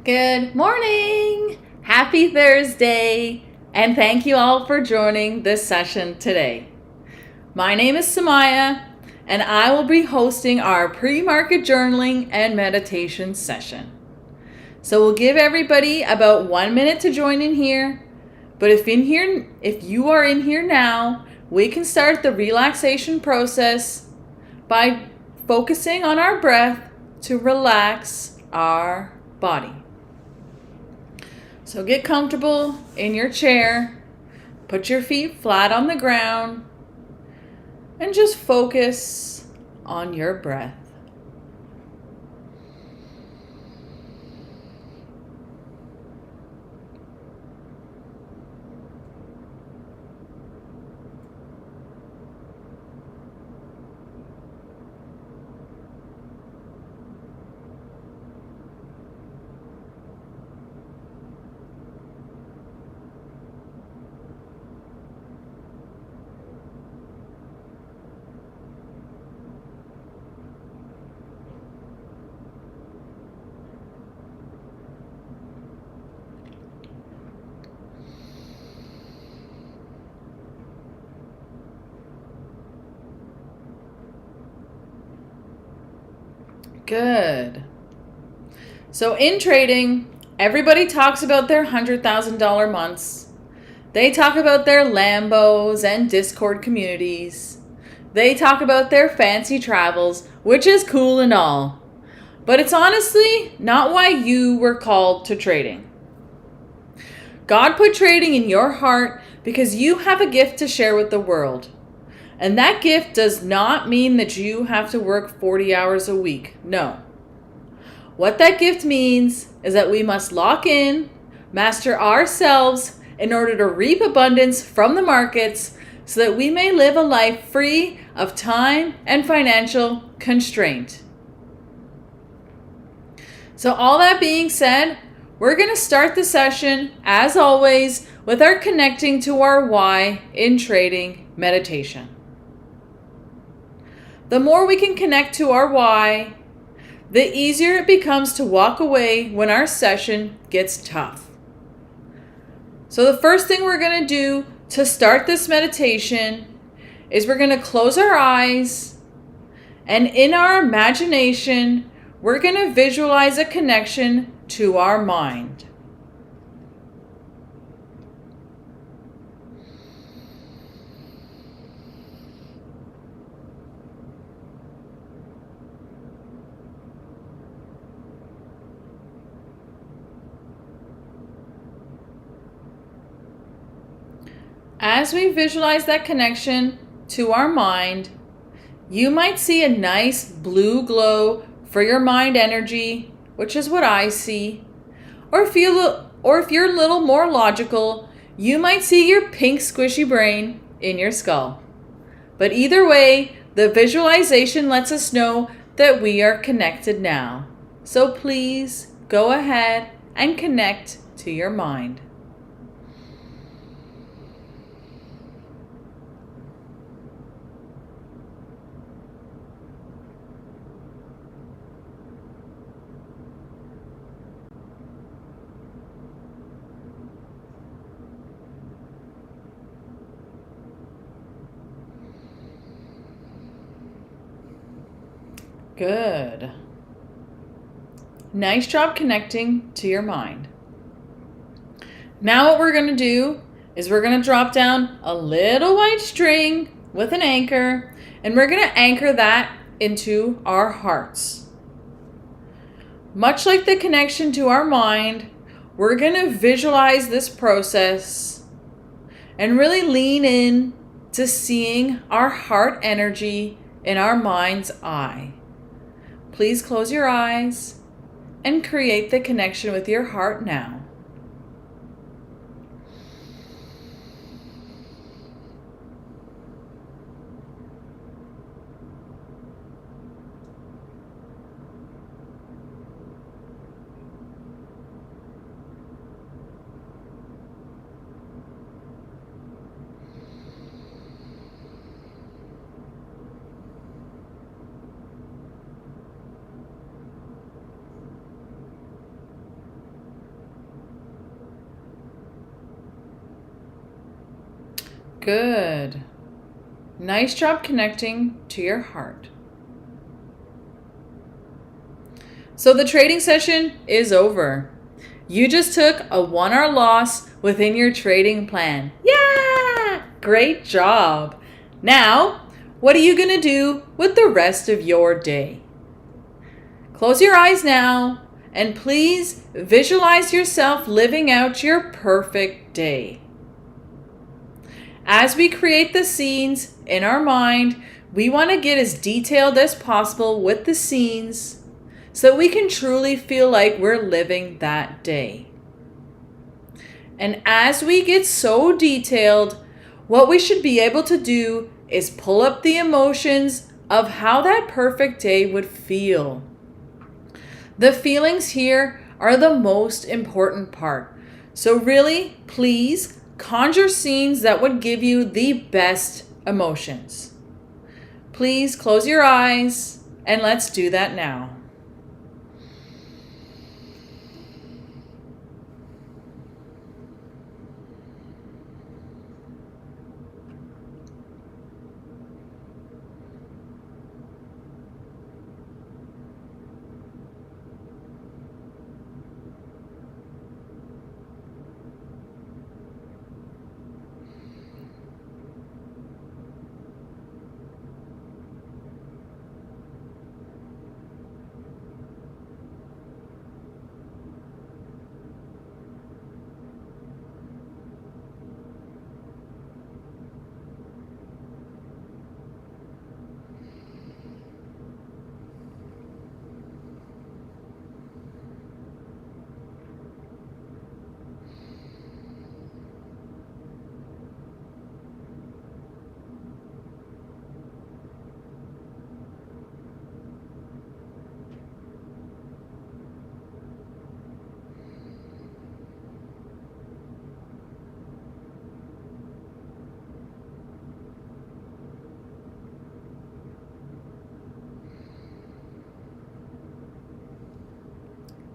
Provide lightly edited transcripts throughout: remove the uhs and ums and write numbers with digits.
Good morning! Happy Thursday! And thank you all for joining this session today. My name is Samaya, and I will be hosting our pre-market journaling and meditation session. So we'll give everybody about 1 minute to join in here. But if you are in here now, we can start the relaxation process by focusing on our breath to relax our body. So get comfortable in your chair, put your feet flat on the ground, and just focus on your breath. Good. So in trading, everybody talks about their $100,000 months. They talk about their Lambos and Discord communities. They talk about their fancy travels, which is cool and all. But it's honestly not why you were called to trading. God put trading in your heart because you have a gift to share with the world. And that gift does not mean that you have to work 40 hours a week. No. What that gift means is that we must lock in, master ourselves in order to reap abundance from the markets so that we may live a life free of time and financial constraint. So all that being said, we're going to start the session, as always, with our connecting to our why in trading meditation. The more we can connect to our why, the easier it becomes to walk away when our session gets tough. So the first thing we're going to do to start this meditation is we're going to close our eyes, and in our imagination, we're going to visualize a connection to our mind. As we visualize that connection to our mind, you might see a nice blue glow for your mind energy, which is what I see. Or if you're a little more logical, you might see your pink squishy brain in your skull. But either way, the visualization lets us know that we are connected now. So please go ahead and connect to your mind. Good. Nice job connecting to your mind. Now what we're going to do is we're going to drop down a little white string with an anchor, and we're going to anchor that into our hearts. Much like the connection to our mind, we're going to visualize this process and really lean in to seeing our heart energy in our mind's eye. Please close your eyes and create the connection with your heart now. Good. Nice job connecting to your heart. So the trading session is over. You just took a 1-hour loss within your trading plan. Yeah! Great job. Now, what are you going to do with the rest of your day? Close your eyes now and please visualize yourself living out your perfect day. As we create the scenes in our mind, we want to get as detailed as possible with the scenes so that we can truly feel like we're living that day. And as we get so detailed, what we should be able to do is pull up the emotions of how that perfect day would feel. The feelings here are the most important part. So really, please conjure scenes that would give you the best emotions. Please close your eyes and let's do that now.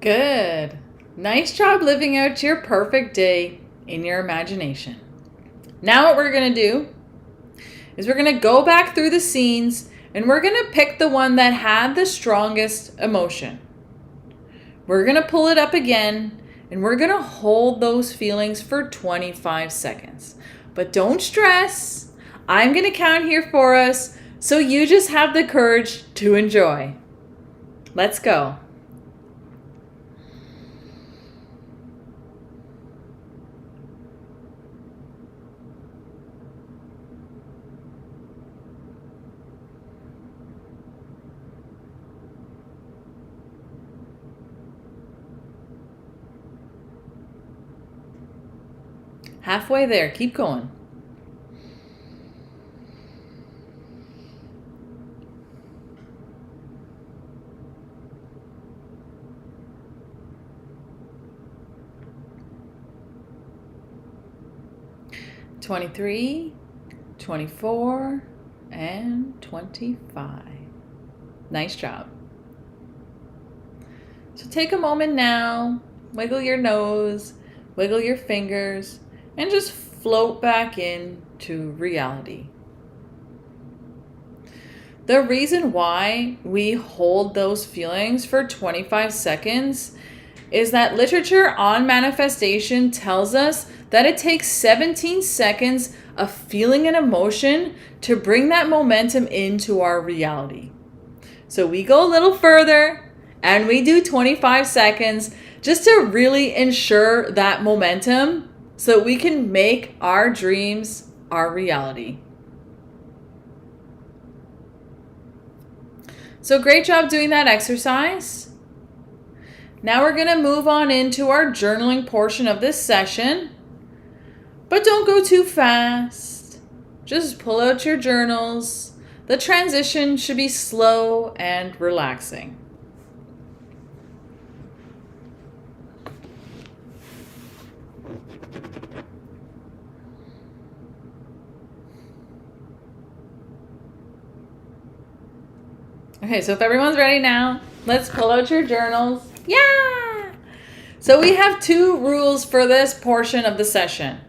Good. Nice job living out your perfect day in your imagination. Now what we're going to do is we're going to go back through the scenes and we're going to pick the one that had the strongest emotion. We're going to pull it up again and we're going to hold those feelings for 25 seconds. But don't stress. I'm going to count here for us so you just have the courage to enjoy. Let's go. Halfway there. Keep going. "23, 24, and 25. Nice job. So take a moment now, wiggle your nose, wiggle your fingers, and just float back into reality. The reason why we hold those feelings for 25 seconds is that literature on manifestation tells us that it takes 17 seconds of feeling an emotion to bring that momentum into our reality. So we go a little further and we do 25 seconds just to really ensure that momentum so we can make our dreams our reality. So great job doing that exercise. Now we're going to move on into our journaling portion of this session. But don't go too fast. Just pull out your journals. The transition should be slow and relaxing. Okay, so if everyone's ready now, let's pull out your journals. Yeah! So we have 2 rules for this portion of the session.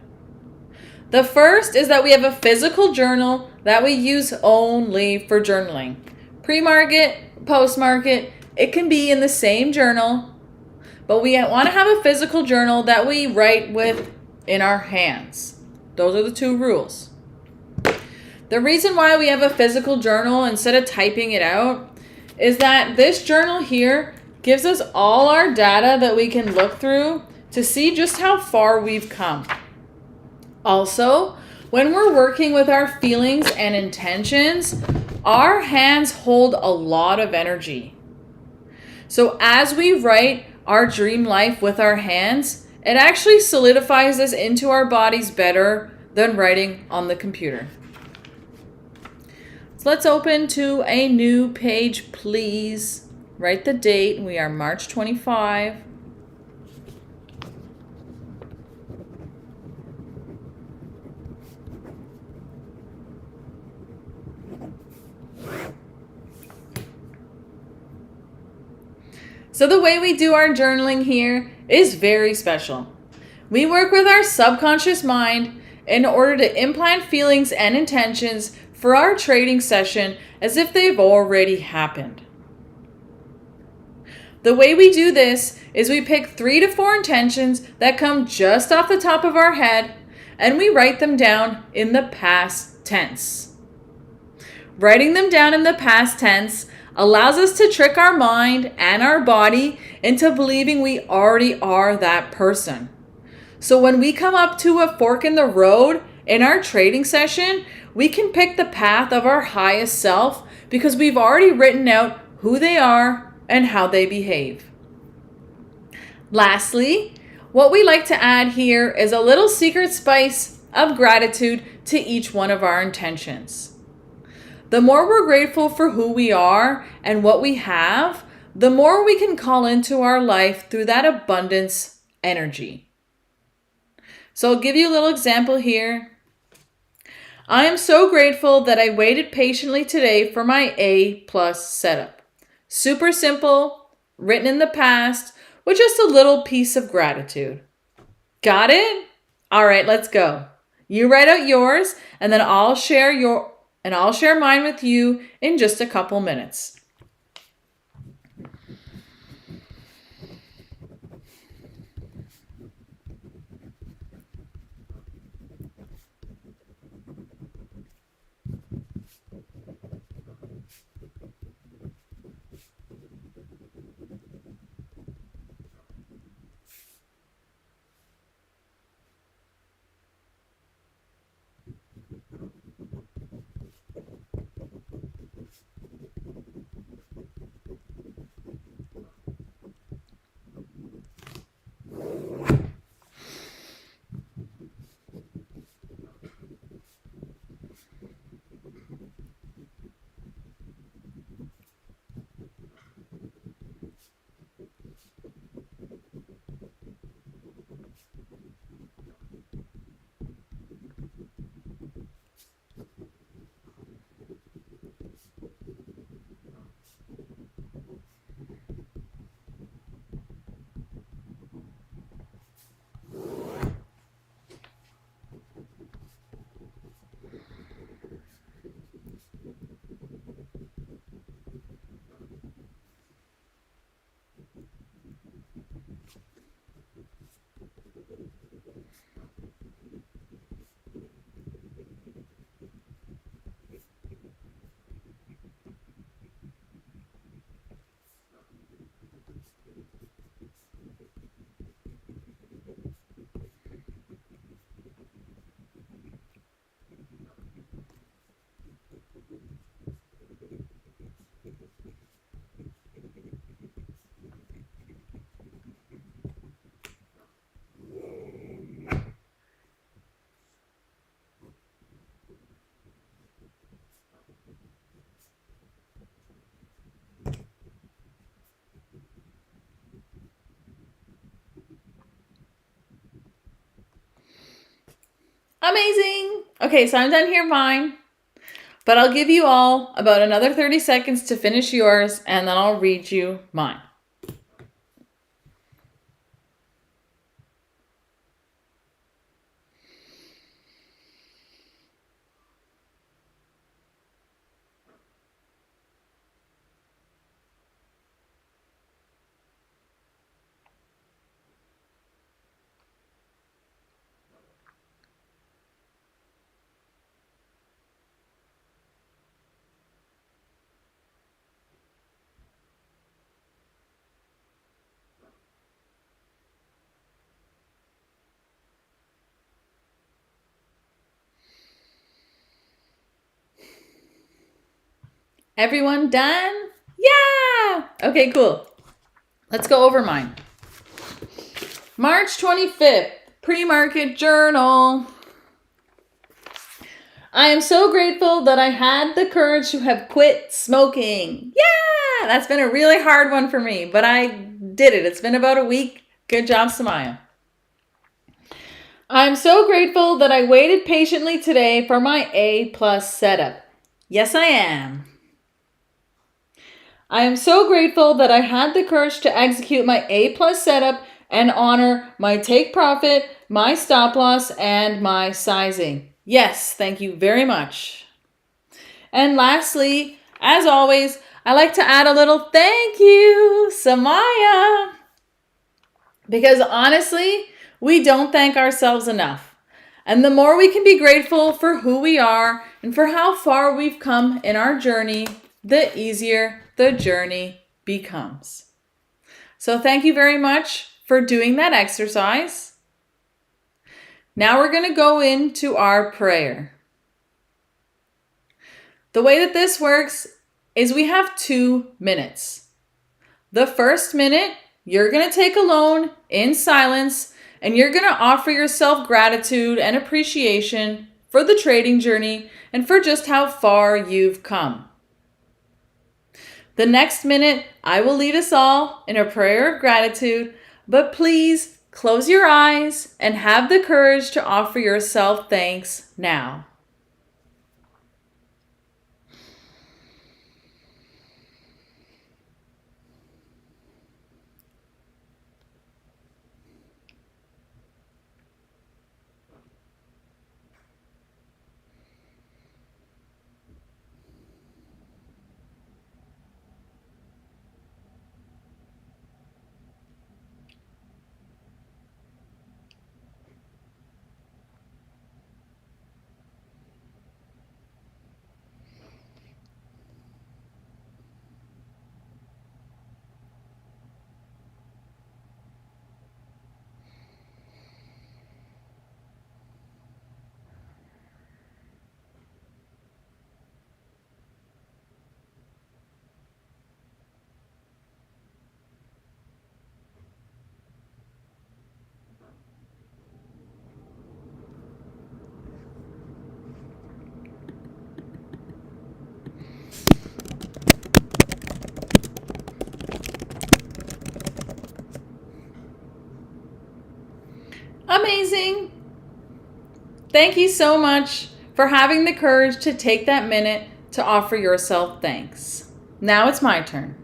The first is that we have a physical journal that we use only for journaling. Pre-market, post-market, it can be in the same journal, but we want to have a physical journal that we write with in our hands. Those are the two rules. The reason why we have a physical journal instead of typing it out is that this journal here gives us all our data that we can look through to see just how far we've come. Also, when we're working with our feelings and intentions, our hands hold a lot of energy. So as we write our dream life with our hands, it actually solidifies this into our bodies better than writing on the computer. So let's open to a new page, please. Write the date. We are March 25. So the way we do our journaling here is very special. We work with our subconscious mind in order to implant feelings and intentions for our trading session as if they've already happened. The way we do this is we pick 3 to 4 intentions that come just off the top of our head and we write them down in the past tense. Writing them down in the past tense allows us to trick our mind and our body into believing we already are that person. So when we come up to a fork in the road in our trading session, we can pick the path of our highest self because we've already written out who they are and how they behave. Lastly, what we like to add here is a little secret spice of gratitude to each one of our intentions. The more we're grateful for who we are and what we have, the more we can call into our life through that abundance energy. So I'll give you a little example here. I am so grateful that I waited patiently today for my A+ setup. Super simple, written in the past, with just a little piece of gratitude. Got it? All right, let's go. You write out yours, and then I'll share mine with you in just a couple minutes. Amazing. Okay, so I'm done here mine. But I'll give you all about another 30 seconds to finish yours, and then I'll read you mine. Everyone done? Yeah! Okay, cool. Let's go over mine. March 25th, pre-market journal. I am so grateful that I had the courage to have quit smoking. Yeah! That's been a really hard one for me, but I did it. It's been about a week. Good job, Samaya. I'm so grateful that I waited patiently today for my A+ setup. Yes, I am. I am so grateful that I had the courage to execute my A+ setup and honor my take profit, my stop loss, and my sizing. Yes, thank you very much. And lastly, as always, I like to add a little thank you, Samaya. Because honestly, we don't thank ourselves enough. And the more we can be grateful for who we are and for how far we've come in our journey, the easier the journey becomes. So thank you very much for doing that exercise. Now we're going to go into our prayer. The way that this works is we have 2 minutes. The first minute, you're going to take alone in silence, and you're going to offer yourself gratitude and appreciation for the trading journey and for just how far you've come. The next minute, I will lead us all in a prayer of gratitude, but please close your eyes and have the courage to offer yourself thanks now. Amazing! Thank you so much for having the courage to take that minute to offer yourself thanks. Now it's my turn.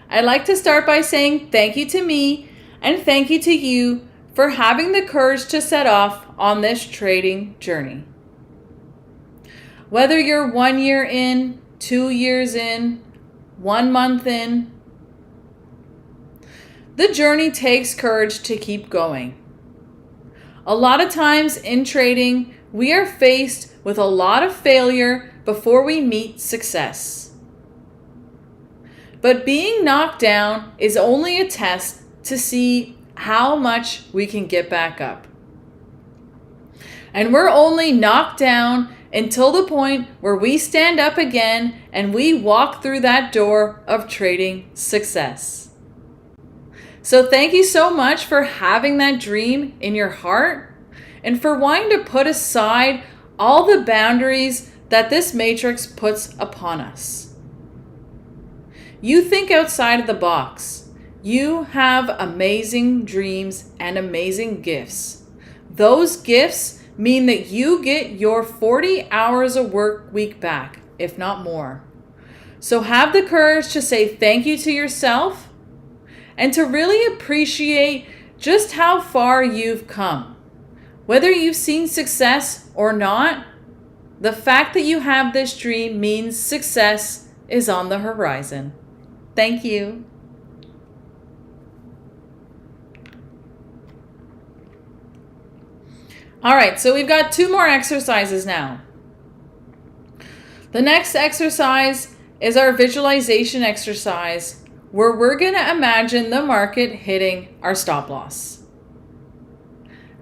I'd like to start by saying thank you to me and thank you to you for having the courage to set off on this trading journey. Whether you're 1 year in, 2 years in, 1 month in, the journey takes courage to keep going. A lot of times in trading, we are faced with a lot of failure before we meet success. But being knocked down is only a test to see how much we can get back up. And we're only knocked down until the point where we stand up again and we walk through that door of trading success. So thank you so much for having that dream in your heart and for wanting to put aside all the boundaries that this matrix puts upon us. You think outside of the box. You have amazing dreams and amazing gifts. Those gifts mean that you get your 40 hours a work week back, if not more. So have the courage to say thank you to yourself and to really appreciate just how far you've come. Whether you've seen success or not, the fact that you have this dream means success is on the horizon. Thank you. All right, so we've got 2 more exercises now. The next exercise is our visualization exercise, where we're going to imagine the market hitting our stop loss.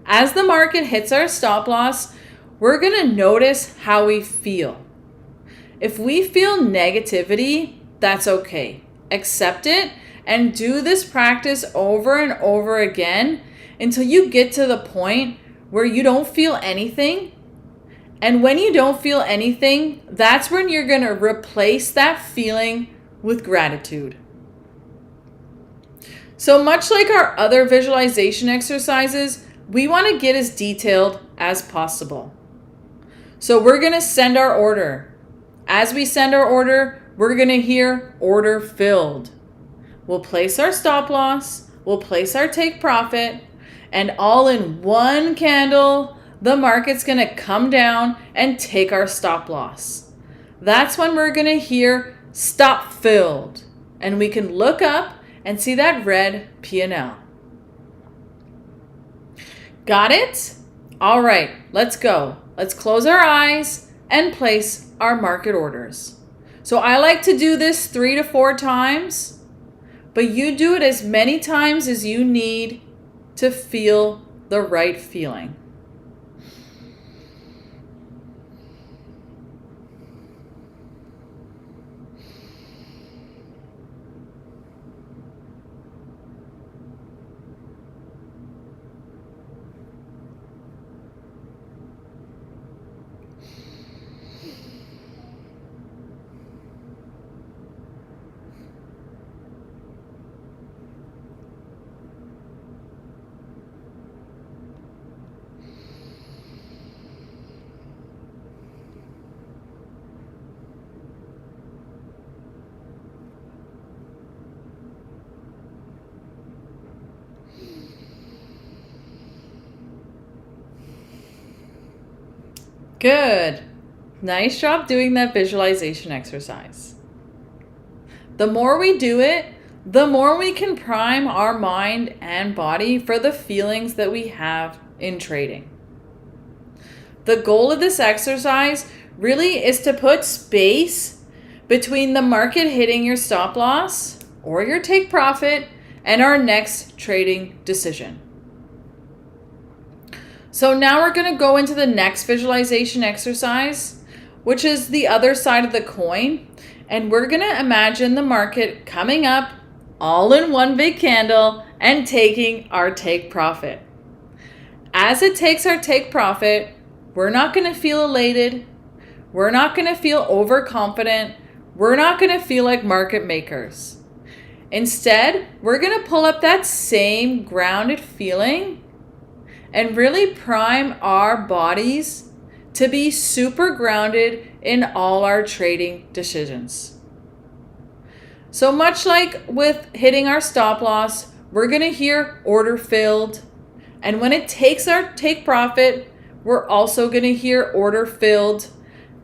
As the market hits our stop loss, we're going to notice how we feel. If we feel negativity, that's okay. Accept it and do this practice over and over again until you get to the point where you don't feel anything. And when you don't feel anything, that's when you're going to replace that feeling with gratitude. So much like our other visualization exercises, we want to get as detailed as possible. So we're going to send our order. As we send our order, we're going to hear order filled. We'll place our stop loss, we'll place our take profit, and all in one candle, the market's going to come down and take our stop loss. That's when we're going to hear stop filled, and we can look up and see that red P&L. Got it? All right, let's go. Let's close our eyes and place our market orders. So I like to do this 3 to 4 times, but you do it as many times as you need to feel the right feeling. Good. Nice job doing that visualization exercise. The more we do it, the more we can prime our mind and body for the feelings that we have in trading. The goal of this exercise really is to put space between the market hitting your stop loss or your take profit and our next trading decision. So now we're going to go into the next visualization exercise, which is the other side of the coin. And we're going to imagine the market coming up all in one big candle and taking our take profit. As it takes our take profit, we're not going to feel elated. We're not going to feel overconfident. We're not going to feel like market makers. Instead, we're going to pull up that same grounded feeling and really prime our bodies to be super grounded in all our trading decisions. So much like with hitting our stop loss, we're going to hear order filled. And when it takes our take profit, we're also going to hear order filled.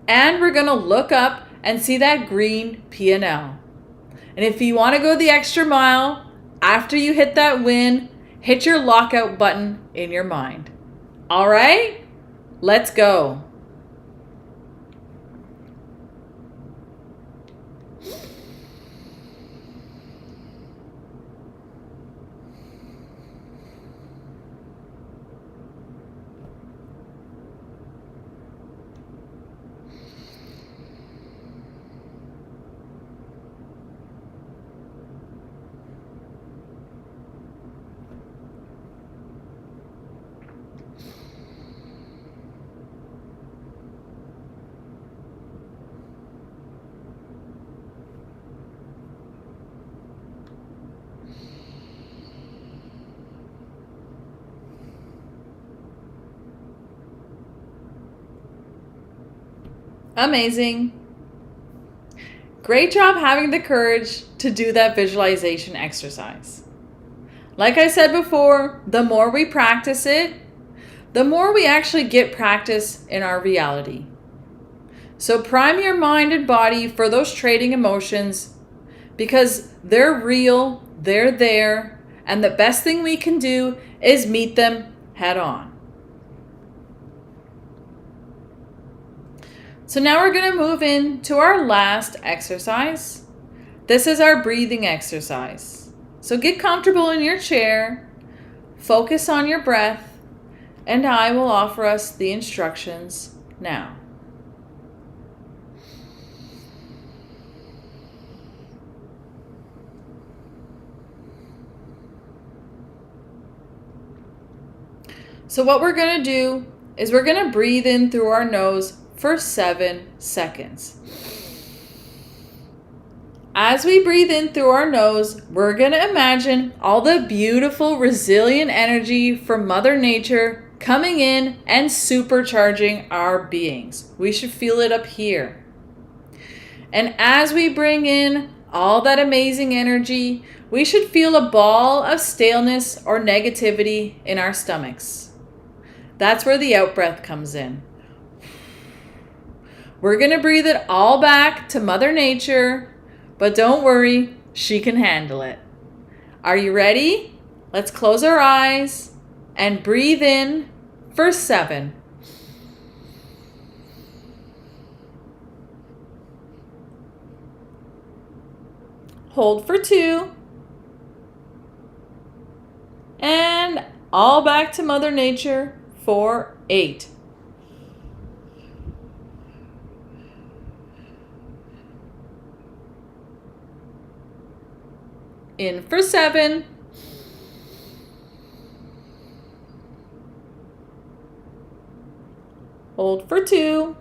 And we're going to look up and see that green P&L. And if you want to go the extra mile, after you hit that win, hit your lockout button in your mind. All right, let's go. Amazing. Great job having the courage to do that visualization exercise. Like I said before, the more we practice it, the more we actually get practice in our reality. So prime your mind and body for those trading emotions because they're real, they're there, and the best thing we can do is meet them head on. So now we're going to move into our last exercise. This is our breathing exercise. So get comfortable in your chair, focus on your breath, and I will offer us the instructions now. So what we're going to do is we're going to breathe in through our nose for 7 seconds. As we breathe in through our nose, we're going to imagine all the beautiful, resilient energy from Mother Nature coming in and supercharging our beings. We should feel it up here. And as we bring in all that amazing energy, we should feel a ball of staleness or negativity in our stomachs. That's where the out breath comes in. We're going to breathe it all back to Mother Nature, but don't worry, she can handle it. Are you ready? Let's close our eyes and breathe in for 7. Hold for 2. And all back to Mother Nature for 8. In for 7. Hold for 2.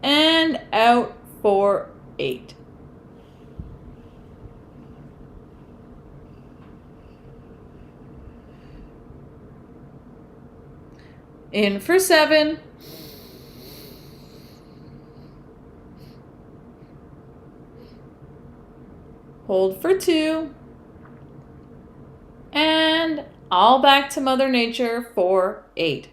And out for 8. In for 7. Hold for 2. And all back to Mother Nature for 8.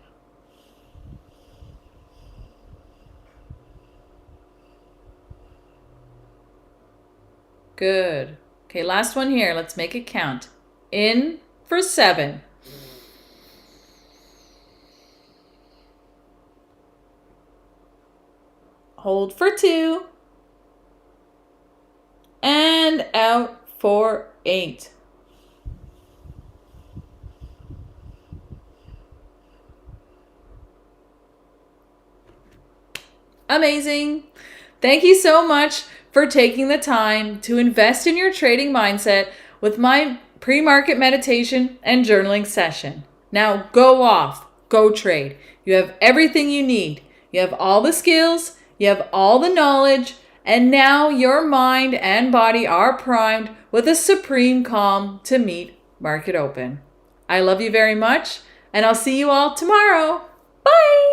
Good. Okay, last one here. Let's make it count. In for 7. Hold for 2. And out for 8. Amazing. Thank you so much for taking the time to invest in your trading mindset with my pre-market meditation and journaling session. Now go off, go trade. You have everything you need. You have all the skills, you have all the knowledge, and now your mind and body are primed with a supreme calm to meet market open. I love you very much, and I'll see you all tomorrow. Bye!